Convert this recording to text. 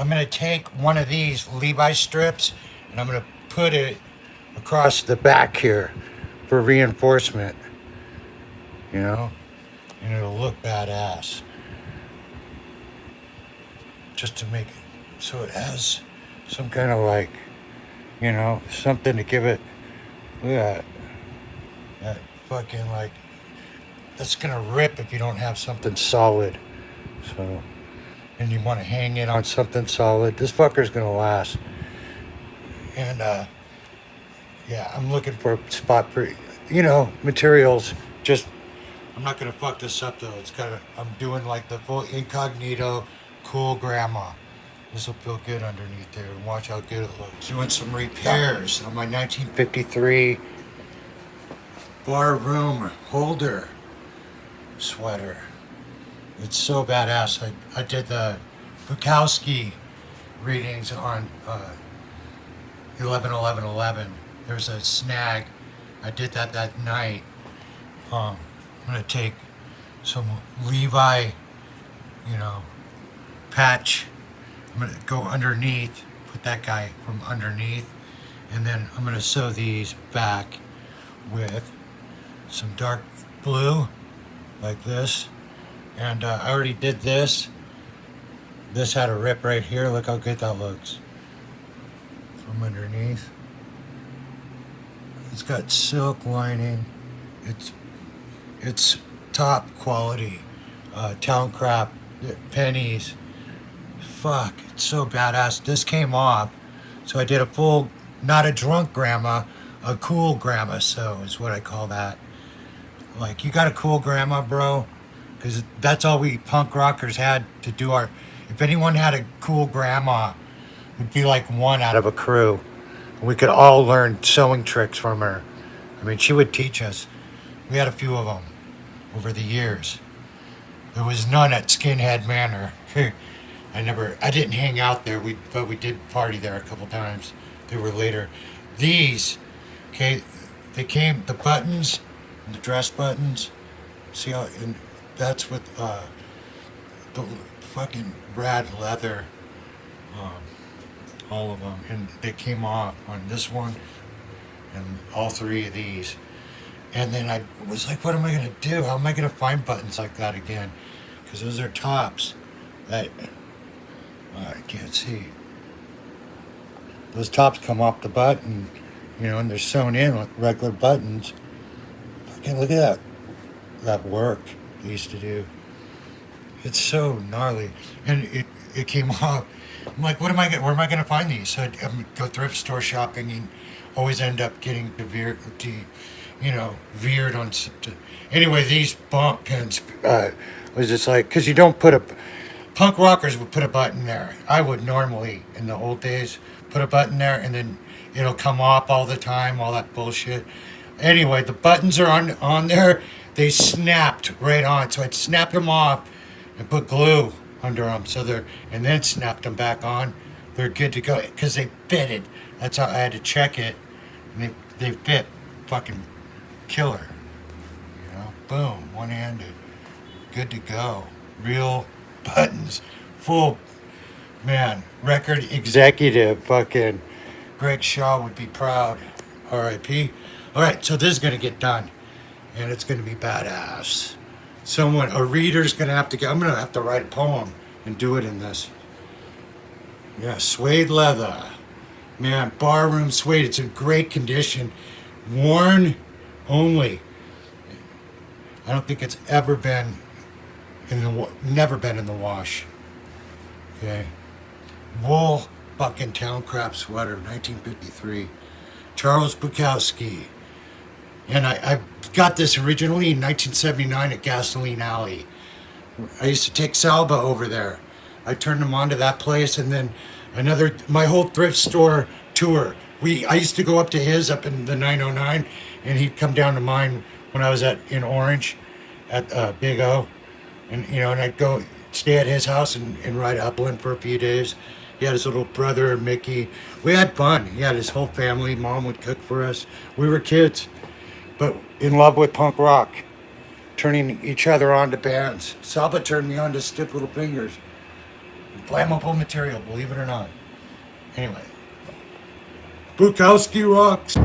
I'm going to take one of these Levi strips and I'm going to put it across the back here for reinforcement, you know, and it'll look badass. Just to make it so it has some kind of like, something to give it. Look at that fucking like, that's gonna rip if you don't have something solid. So, and you want to hang it on something solid. This fucker's gonna last. And yeah, I'm looking for a spot for, materials. Just, I'm not gonna fuck this up though. I'm doing like the full incognito, cool grandma. This will feel good underneath there. And watch how good it looks. Doing some repairs on my 1953 bar room holder sweater. It's so badass. I did the Bukowski readings on 11/11/11. There's a snag. I did that night. I'm gonna take some Levi, patch. I'm gonna go underneath, put that guy from underneath, and then I'm gonna sew these back with some dark blue, like this. And I already did this. This had a rip right here. Look how good that looks from underneath. It's got silk lining. It's top quality, town crap, pennies. Fuck, it's so badass. This came off, so I did a full, not a drunk grandma, a cool grandma sew is what I call that. Like, you got a cool grandma, bro? Because that's all we punk rockers had to do our... If anyone had a cool grandma, it'd be like one out of a crew. We could all learn sewing tricks from her. I mean, she would teach us. We had a few of them over the years. There was none at Skinhead Manor. I didn't hang out there, but we did party there a couple times. They were later. These, okay, the buttons, the dress buttons, see how, and that's with the fucking rad leather, all of them, and they came off on this one, and all three of these. And then I was like, what am I going to do? How am I going to find buttons like that again? Because those are tops that... I can't see. Those tops come off the button, and they're sewn in with regular buttons. Fucking look at that work they used to do. It's so gnarly. And it came off. I'm like, where am I going to find these? So I go thrift store shopping and always end up getting veered on. Anyway, these bump pins was just like, because you don't put a... Punk rockers would put a button there. I would normally, in the old days, put a button there and then it'll come off all the time, all that bullshit. Anyway, the buttons are on there. They snapped right on. So I'd snap them off and put glue under them. And then snapped them back on. They're good to go because they fitted. That's how I had to check it. And they fit fucking killer. Boom, one-handed. Good to go. Real buttons, full, man, record executive, fucking Greg Shaw would be proud. R.I.P. All right, so this is gonna get done, and it's gonna be badass. A reader's gonna have to I'm gonna have to write a poem and do it in this. Yeah, suede leather, man, barroom suede. It's in great condition, worn only. I don't think it's ever been never been in the wash. Okay. Wool fucking town crap sweater, 1953. Charles Bukowski. And I got this originally in 1979 at Gasoline Alley. I used to take Salba over there. I turned them on to that place, and then my whole thrift store tour. I used to go up to his up in the 909, and he'd come down to mine when I was in Orange at Big O. And I'd go stay at his house and ride upland for a few days. He had his little brother, Mickey. We had fun. He had his whole family. Mom would cook for us. We were kids, but in love with punk rock, turning each other on to bands. Saba turned me on to Stiff Little Fingers. flammable material, believe it or not. Anyway, Bukowski rocks.